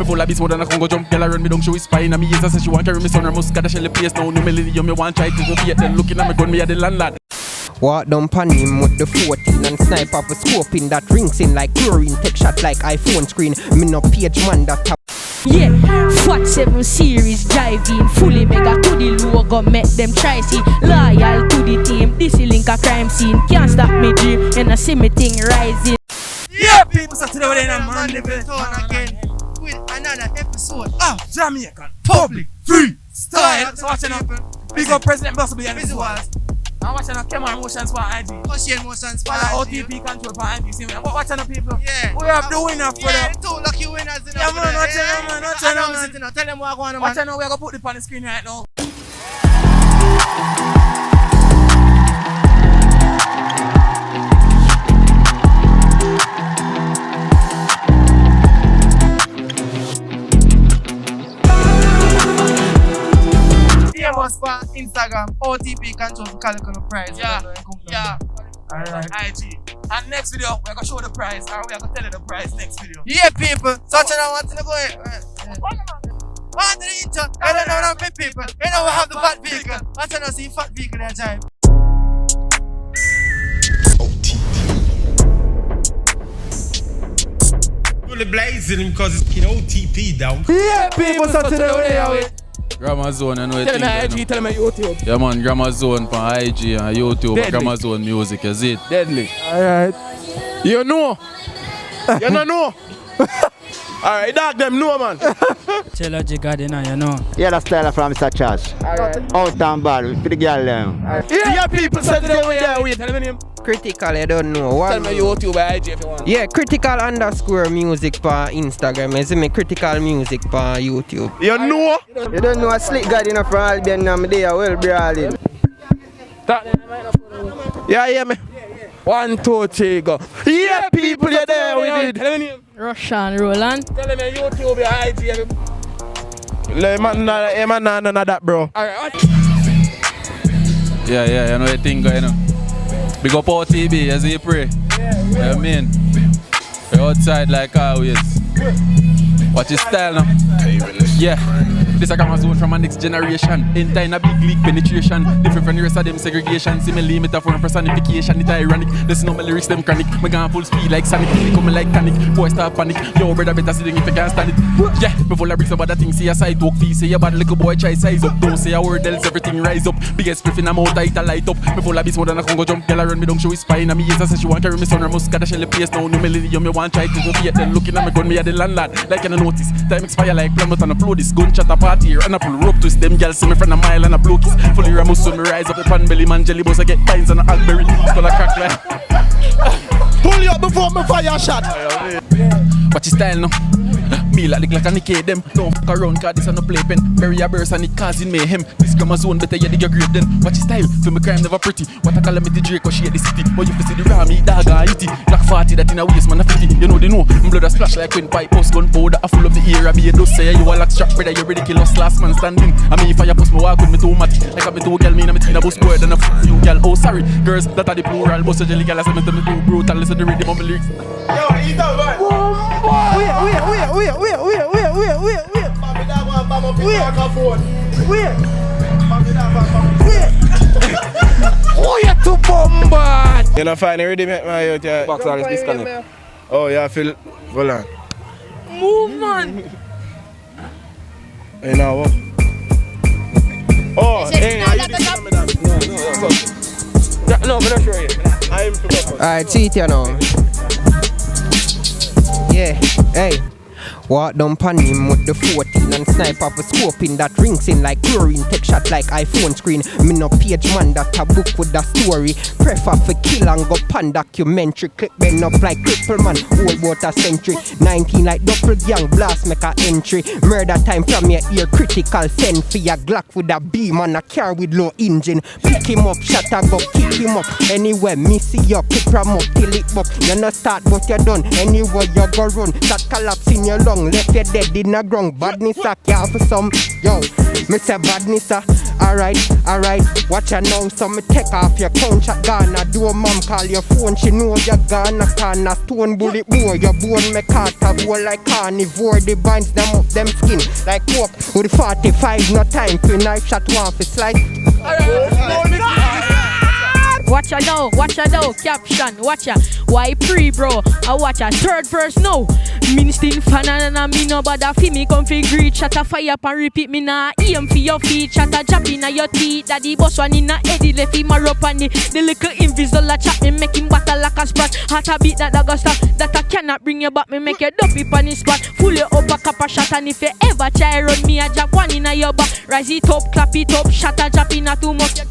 Me full of beast more than a Congo jump. Girl I run me down, she whisper in a me ears. I say she want carry me son her muscat. I shell the place now. New millennium, you want try to go get them. Looking at me gun, me at the landlord. Walk down pan him with the 14 and snipe off a scope in that rings in like chlorine. Take shot like iPhone screen. Me no page man that tap. Yeah, Fat 7 series driving fully mega to the logo, make them try see. Loyal to the team, this is link a crime scene. Can't stop me dream and I see me thing rising. Yeah, people, so today we're in a Monday Town again with another episode of Jamaican Public Freestyle. So watching up, big up Pr3zid3nt Bazzle behind the visuals. I'm watching up Kemar Motionz for IG. Oshane Motionz for IG. OTP control for IG. See me. Watching up people. Yeah. We have the winner for them. Two lucky winners. Yeah, man. Watching them, man. Tell them what I want, man. Watching them, we're going to put it on the screen right now. us for Instagram, OTP control for Kritical Prize. Yeah. Alright. IG. And next video, we're gonna show the prize, or we're gonna tell you the prize next video. Yeah, people. Such a want to go. On the intro, I don't know what I'm people. You know we have the fat vehicle. I don't know see fat vehicle that time. Really blazing because it's OTP down. Yeah, people. So today we're here with Grammaxone, I know it. Tell me IG, tell me YouTube. Yeah man, Grammaxone for IG and YouTube. Grammaxone music, is it? Deadly. Alright. You know? You don't know? Alright, dog them know, man. Trilogy garden, you know. Yeah, that's Tyler from Mr. Charge. Alright. Out and bad, for the girl them. Yeah, people said today we're here with. Tell me name. Critical, I don't know. Tell me YouTube IG if you want. Yeah, critical_music for Instagram. You see me critical music for YouTube. You know? You don't know a Slickgawd in a from Albion now, they are well brawling. Yeah, hear me? 1, 2, 3, go. Yeah, people, you're there with it. Tell me name. Roshawn, Rolan. Tell me YouTube, your IG. Man, none of that, bro. Alright, what? Yeah, you know the thing going on. Big up OTB, as you pray. Yeah, I mean, we're outside like always. Watch his style now. Yeah, this is a Grammaxone from my next generation. In time a big league penetration. Different from the rest of them segregation. Similarly, metaphor and personification. It's ironic. Listen to my lyrics, them chronic. My gun full speed like Sonic. They coming like panic. Boy start panic. Yo, brother better sitting if you can't stand it. Yeah, before I bring some other things, see a side talk fee. Say a bad little boy try size up. Don't say a word else, everything rise up. Biggest spliff in a mouth, I light up. Before I be more than a Congo jump. Girl I run me down, she whisper in a me ears. I say she want carry me son her muscat. I shell the place now. New millennium, you want try to go get them. Looking at me gun, me at the landlord. Like an notice. Time expire like plan, but on upload this gunshot a party here and I pull rope twist. Them girls see me from a mile and a blow kiss. Fully Ramos when me rise up the pan belly man jelly boss I get pines and a Alberry. It's gonna crack like pull you up before me fire shot. Watch your style now. Me like the Glock and the them. Don't fuck around cause this a no play pen. Bury a burst and it causing mayhem. This Grammaxone better you dig your grave then. Watch your style, feel me crime never pretty. What a calamity Drake cause she hate the city. But you see the ram eat dog and eat it. Black 40 that in a waist man a 50. You know they know. Blood a splash like when pipe post gun powder a full of the air. I be a dose say you a lock strap brother you ridiculous last man standing. I mean if I post me walk with me too matty. Like a me two girl me and me teen a bus more than a few girl. Oh sorry girls that are the plural. Boss a jelly girl I say me too brutal. Listen to the rhythm of my lyrics. Yo, eat that man. Oh, you're too bombard. You know, finally ready, my youth. Box all is disconnect. Oh, yeah, I feel. Hold on. Move, man. You know what? Oh, hey, no, I'm not sure. I'm too. Alright, see it here now. Yeah, hey. Walk down pan him with the 14 and snipe off a scope in that rings in like chlorine. Take shot like iPhone screen. Me no page man that a book with a story. Prefer for kill and go pan documentary. Clip bend up like cripple man, whole about a century. 19 like double gang blast make a entry. Murder time from your ear critical. Send for your Glock with a beam and a car with low engine. Pick him up, shot and go kick him up. Anywhere me see you, pick him up till it buck. You no start but you done. Anywhere you go run, start collapse in your lung. Left you dead in the ground. Badness a care for some. Yo, me say badness a alright. Watch her now, so me take off your count shot Ghana. Do mom call your phone, she know you're gonna corner. Stone bullet more, your bone me cut a bowl like carnivore. The binds them up them skin like coke. With the 45, no time for knife shot one for slide. Watch her now, caption, watch her. Why pre bro? I watch her third verse now. Me still fan and me no bother fi me come fi greet. Shut a fire up and repeat me nah aim for your feet. Shut a drop in your teeth. Daddy boss one in a heady left him a up on the little invisible chop me make him battle like a spot. Heart a beat that go stop. That I cannot bring you back. Me make you dump it on the spot. Full you up a cup of shot and if you ever try run me a drop one in your back. Rise it up, clap it up. Shut a drop in a too much.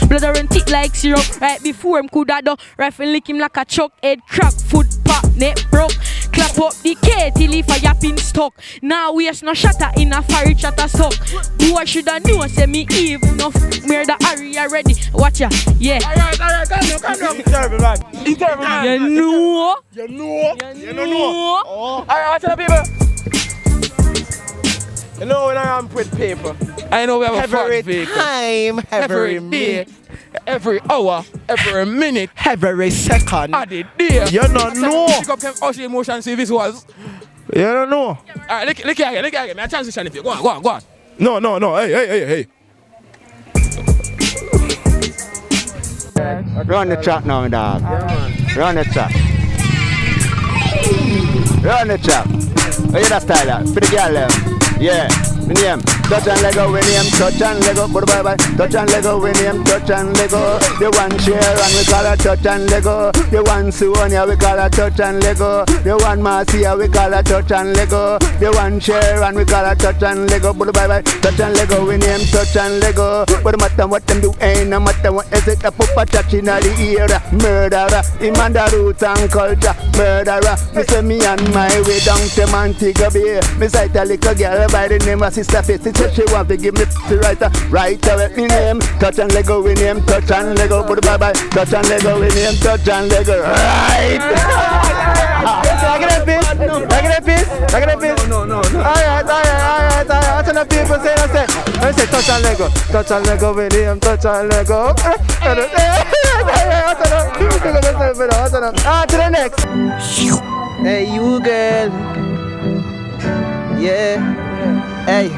Blood run thick like syrup. Right before him coulda done. Rifle lick him like a chuck. Head crack, foot pop, neck broke. Clap up the K till he fire pin stuck. Now waste no shatter in a fire chatter suck. Boy shoulda know say me evil enough. Murder area ready. Watch ya, yeah. Alright, come on. It's terrible, man. You know. You know. Oh. Alright, watch the people. You know when I am with people. I know we have a every fun vehicle. time, every day, every hour, every minute, every second. I did there. You don't know. Pick up Oshane Motionz see visuals. You don't know. Alright, look again. I transition if you go on. No. Hey. Run the track now, dog. Run the track. Run the track. Oh, you that style, for the girl, yeah. We name touch and Lego, we name touch and Lego. Bye. Touch and Lego, we name touch and Lego. The one share and we call her touch and Lego. The one Suonia we call her touch and Lego. The one Marcia we call her touch and Lego. The one share and we call her touch and Lego. Bye. Touch and Lego, we name touch and Lego. But no matter what them do, ain't no matter what is it. A pupa touch in the ear, murderer. Him and the roots and culture, murderer. Me say me on my way down to Montego Bay. Me sight a little girl by the name of Sister Face. She said she want to give me the right away. Me name touch and Lego, we name touch and Lego. Bye. Touch and Lego, we name touch and Lego. Right. I get a piece. No. Alright. What's the people say? I say touch and Lego, we name touch and Lego. To the next. Hey, you girl. Yeah. Hey,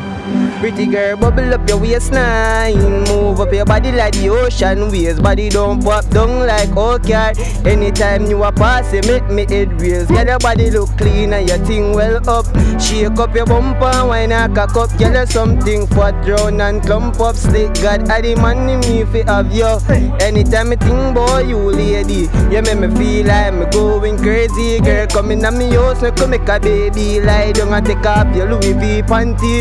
pretty girl, bubble up your waistline. Move up your body like the ocean waves. Body don't pop down like ocean. Anytime you are passing, make me head raise. Get your body look clean and your thing well up. Shake up your bumper, wine and cock up. Get you something fat round and clump up. Slickgawd, I the money me fi have you. Anytime I think boy you lady, you make me feel like me going crazy. Girl, come in at me house, me come make a baby. Lie down and take off your Louis V panty.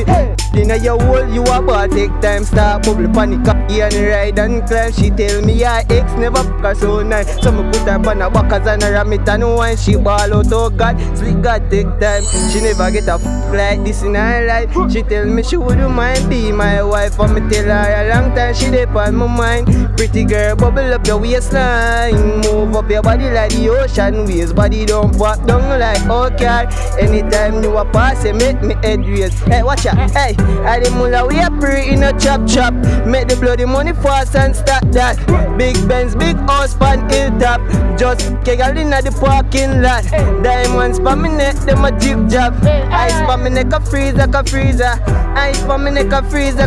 Inna your hole, you about take time. Start bubble panic cocky and ride and climb. She tell me her ex never fuck her so nice. So me put her on her backers and her ram it and wine. She ball out, oh God, Slickgawd take time. She never get a fuck like this in her life. She tell me she wouldn't mind be my wife. And me tell her a long time she dey on my mind. Pretty girl, bubble up your waistline. Move up your body like the ocean waves. Body don't pop down like ocean. Anytime you a pass, make me head raise. Hey, watch out, hey. I the mullah we a pre in a chop. Make the bloody money fast and start that. Big Benz, big house pan hilltop. Just kegel in the parking lot. Diamonds pa me neck, them a jib job. Ice pa me neck a freezer. Ice pa me neck a freezer.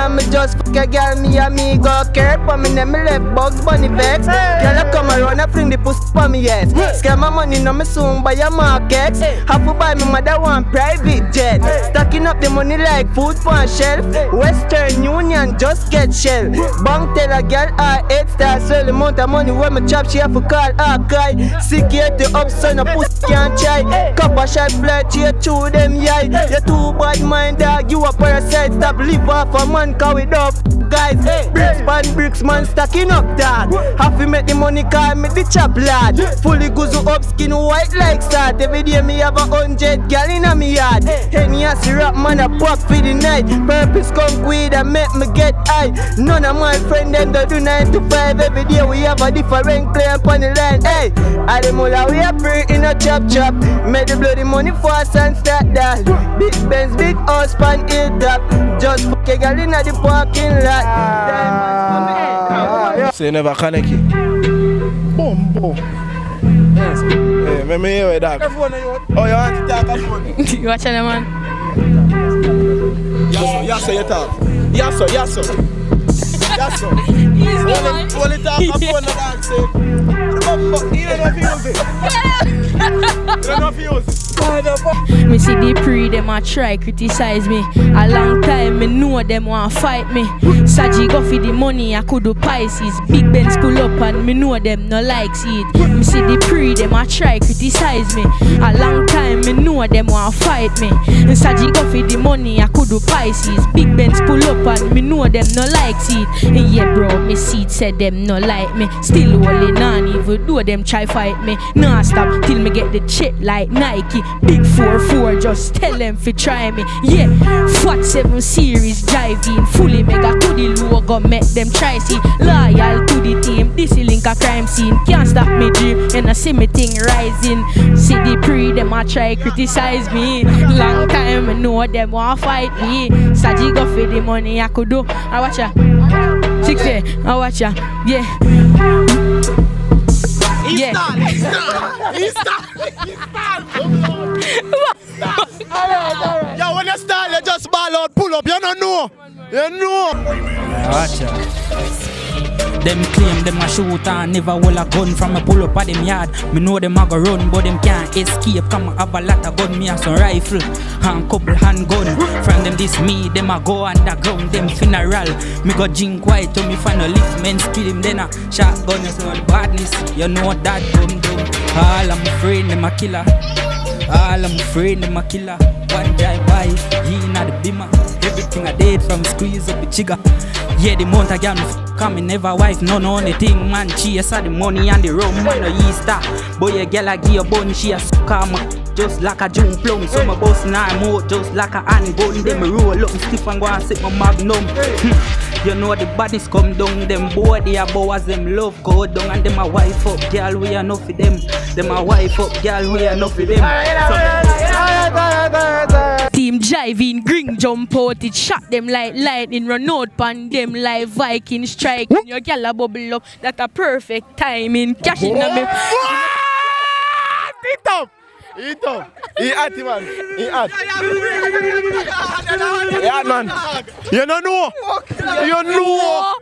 Me just fuck a girl, me a me go care. Pa me neck me left Bugs Bunny vex. Girl a come around a fling the pussy pa me yes. Scam my money no me soon buy a market. Have to buy me mother one private jet. Stacking up the money like food on shelf. Western Union just get shell. Bank tell a girl her 8 star sell the amount of money when me chop she have to call her guy. Security up son a pussy can't try. Copper shot fly cheer through them yai. You too bad mind dog, you a parasite. Stop live off a man cause we don't guys. Bricks pan bricks man stacking up dog. Have to make the money call me the chop lad. Fully guzu up skin white like start. Every day me have 100 gal in a me yard. Henny a syrup man a pop for the night. Purpose come weed and make me get high. None of my friends them do 9 to 5. Every day we have a different player upon the line. Hey, I the mula we are free in a chop. Make the bloody money fast and start that. Big Benz, big house, pan hilltop. Just fuck a girl in the parking lot. So you never connect it? Boom, boom. Yes. Hey, let me hear that. Oh, you want to talk a phone? You watching them, man? Yes, sir, you talk. Yes, sir. Yes, sir. Only talk a phone, the dog say. You don't know if you use it. You don't know if you use it. Me see the pre them a try criticize me. A long time me know them want fight me. Saji go for the money I could do Pisces. Big Benz pull up and me know them no likes it. Me see the pre them a try criticize me. A long time me know them want fight me. Saji go for the money I could do Pisces. Big Benz pull up and me know them no likes it. And yeah bro, me see it said them no like me. Still holding on even though them try fight me. Nah stop till me get the check like Nike. Big 4-4, just tell them fi try me. Yeah, Fat 7 series driving fully mega to the logo, make them try see. Loyal to the team, this is link a crime scene. Can't stop me dream and I see me thing rising. See the pre them a try criticize me. Long time I know them want fight me. Saji go for the money I could do. I watch ya. 60, I watch ya. Yeah. Yeah. He's done. Yo, when you start, you just ball out, pull up. You don't know. You know. Watch out. Them claim them a shoot and never hold a gun from a pull up at them yard. Me know them a go run, but them can't escape. Come have a lot of gun, me a some rifle and couple handgun. From them this me, them a go underground. Them funeral, me go drink white to me find a lift. Men kill him then a shotgun. You know the badness, you know that dumb. All I'm afraid them a killer. All I'm afraid them a killer. One drive by, he not the beamer. Everything I did from squeeze up the trigger. Yeah, the month again, coming never wife, none only thing, man. Chase the money and the rum, man, no Easter. Boy, a girl I give a bun, she a sucker, just like a June plum. So my boss now more, just like a handgun. Them roll up, stiff and go and sit my magnum. You know the badness come down, them boy, they are boys, them love go down. And them a wife up, girl, we are enough for them. Them a wife up, girl, we are enough for them. Team driving, green jump out, it shot them like lightning, run out pan them like Viking strike. When your gal a bubble up, that a perfect timing. Cash in a me. Eat up! He at him, man. He at. Yeah, man. You don't know. You know.